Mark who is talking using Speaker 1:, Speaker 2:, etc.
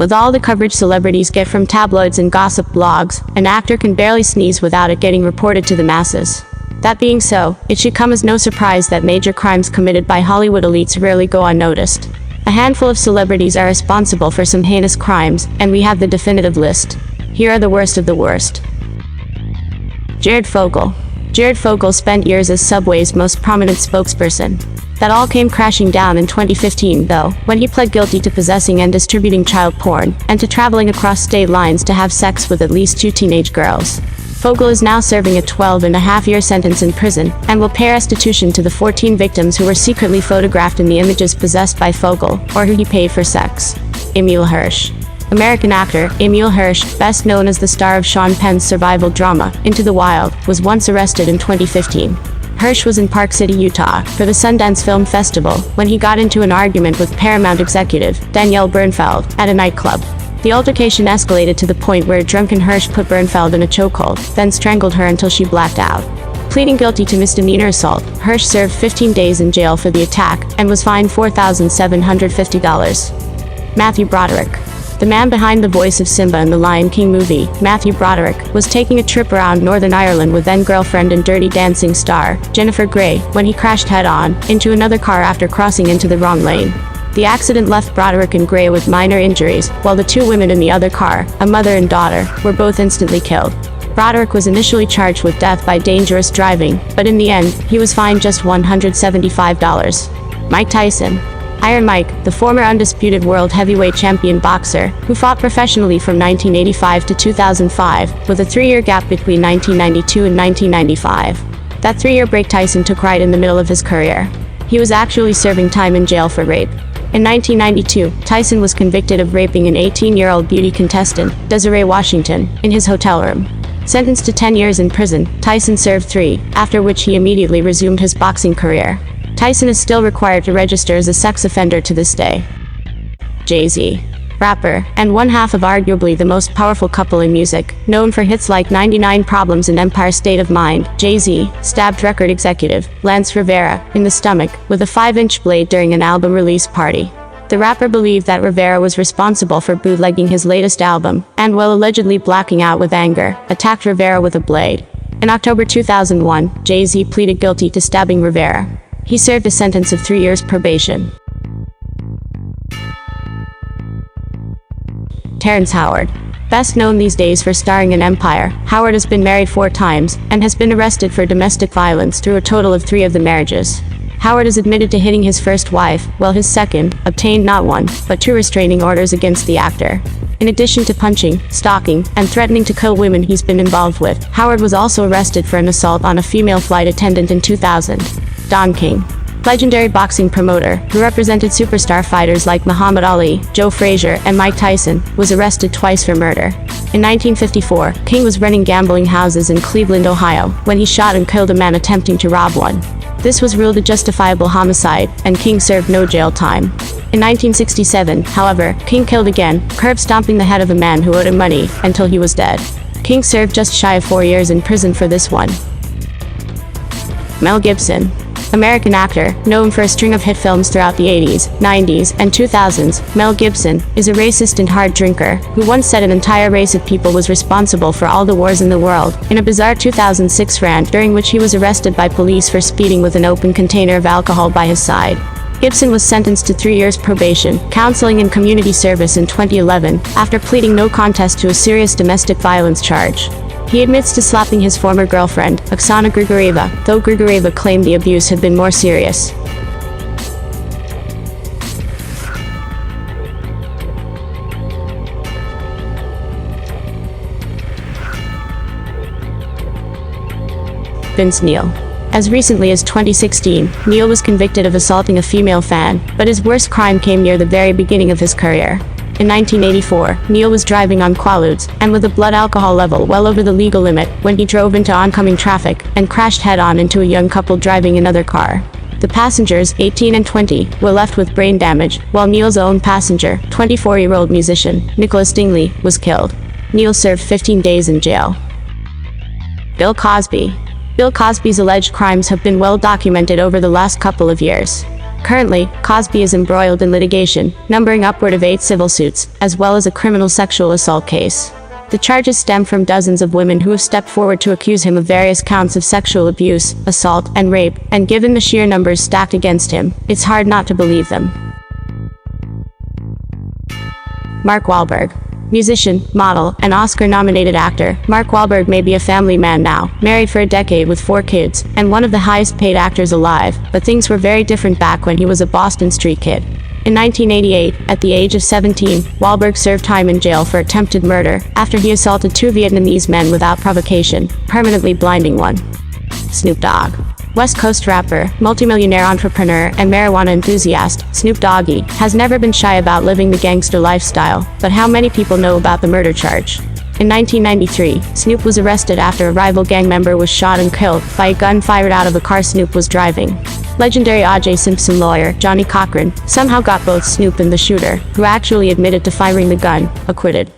Speaker 1: With all the coverage celebrities get from tabloids and gossip blogs, an actor can barely sneeze without it getting reported to the masses. That being so, it should come as no surprise that major crimes committed by Hollywood elites rarely go unnoticed. A handful of celebrities are responsible for some heinous crimes, and we have the definitive list. Here are the worst of the worst. Jared Fogle. Jared Fogle spent years as Subway's most prominent spokesperson. That all came crashing down in 2015, though, when he pled guilty to possessing and distributing child porn, and to traveling across state lines to have sex with at least 2 teenage girls. Fogle is now serving a 12-and-a-half-year sentence in prison, and will pay restitution to the 14 victims who were secretly photographed in the images possessed by Fogle, or who he paid for sex. Emile Hirsch. American actor Emile Hirsch, best known as the star of Sean Penn's survival drama, Into the Wild, was once arrested in 2015. Hirsch was in Park City, Utah, for the Sundance Film Festival, when he got into an argument with Paramount executive Danielle Bernfeld at a nightclub. The altercation escalated to the point where a drunken Hirsch put Bernfeld in a chokehold, then strangled her until she blacked out. Pleading guilty to misdemeanor assault, Hirsch served 15 days in jail for the attack, and was fined $4,750. Matthew Broderick. The man behind the voice of Simba in the Lion King movie, Matthew Broderick, was taking a trip around Northern Ireland with then-girlfriend and Dirty Dancing star, Jennifer Grey, when he crashed head-on into another car after crossing into the wrong lane. The accident left Broderick and Grey with minor injuries, while the 2 women in the other car, a mother and daughter, were both instantly killed. Broderick was initially charged with death by dangerous driving, but in the end, he was fined just $175. Mike Tyson. Iron Mike, the former undisputed world heavyweight champion boxer, who fought professionally from 1985 to 2005, with a 3-year gap between 1992 and 1995. That 3-year break Tyson took right in the middle of his career. He was actually serving time in jail for rape. In 1992, Tyson was convicted of raping an 18-year-old beauty contestant, Desiree Washington, in his hotel room. Sentenced to 10 years in prison, Tyson served 3, after which he immediately resumed his boxing career. Tyson is still required to register as a sex offender to this day. Jay-Z. Rapper, and one half of arguably the most powerful couple in music, known for hits like 99 Problems and Empire State of Mind, Jay-Z stabbed record executive Lance Rivera in the stomach with a 5-inch blade during an album release party. The rapper believed that Rivera was responsible for bootlegging his latest album, and while allegedly blacking out with anger, attacked Rivera with a blade. In October 2001, Jay-Z pleaded guilty to stabbing Rivera. He served a sentence of 3 years probation. Terrence Howard. Best known these days for starring in Empire, Howard has been married 4 times, and has been arrested for domestic violence through a total of 3 of the marriages. Howard is admitted to hitting his first wife, while his second obtained not 1, but 2 restraining orders against the actor. In addition to punching, stalking, and threatening to kill women he's been involved with, Howard was also arrested for an assault on a female flight attendant in 2000. Don King. Legendary boxing promoter, who represented superstar fighters like Muhammad Ali, Joe Frazier, and Mike Tyson, was arrested twice for murder. In 1954, King was running gambling houses in Cleveland, Ohio, when he shot and killed a man attempting to rob one. This was ruled a justifiable homicide, and King served no jail time. In 1967, however, King killed again, curb-stomping the head of a man who owed him money, until he was dead. King served just shy of 4 years in prison for this one. Mel Gibson. American actor, known for a string of hit films throughout the 80s, 90s, and 2000s, Mel Gibson is a racist and hard drinker, who once said an entire race of people was responsible for all the wars in the world, in a bizarre 2006 rant during which he was arrested by police for speeding with an open container of alcohol by his side. Gibson was sentenced to 3 years probation, counseling and community service in 2011, after pleading no contest to a serious domestic violence charge. He admits to slapping his former girlfriend, Oksana Grigorieva, though Grigorieva claimed the abuse had been more serious. Vince Neil. As recently as 2016, Neil was convicted of assaulting a female fan, but his worst crime came near the very beginning of his career. In 1984, Neil was driving on Quaaludes, and with a blood alcohol level well over the legal limit, when he drove into oncoming traffic, and crashed head-on into a young couple driving another car. The passengers, 18 and 20, were left with brain damage, while Neil's own passenger, 24-year-old musician, Nicholas Dingley, was killed. Neil served 15 days in jail. Bill Cosby. Bill Cosby's alleged crimes have been well documented over the last couple of years. Currently, Cosby is embroiled in litigation, numbering upward of 8 civil suits, as well as a criminal sexual assault case. The charges stem from dozens of women who have stepped forward to accuse him of various counts of sexual abuse, assault, and rape, and given the sheer numbers stacked against him, it's hard not to believe them. Mark Wahlberg. Musician, model, and Oscar-nominated actor, Mark Wahlberg may be a family man now, married for a decade with 4 kids, and one of the highest-paid actors alive, but things were very different back when he was a Boston street kid. In 1988, at the age of 17, Wahlberg served time in jail for attempted murder after he assaulted 2 Vietnamese men without provocation, permanently blinding one. Snoop Dogg. West Coast rapper, multimillionaire entrepreneur, and marijuana enthusiast, Snoop Doggy, has never been shy about living the gangster lifestyle, but how many people know about the murder charge? In 1993, Snoop was arrested after a rival gang member was shot and killed by a gun fired out of a car Snoop was driving. Legendary O.J. Simpson lawyer, Johnnie Cochran, somehow got both Snoop and the shooter, who actually admitted to firing the gun, acquitted.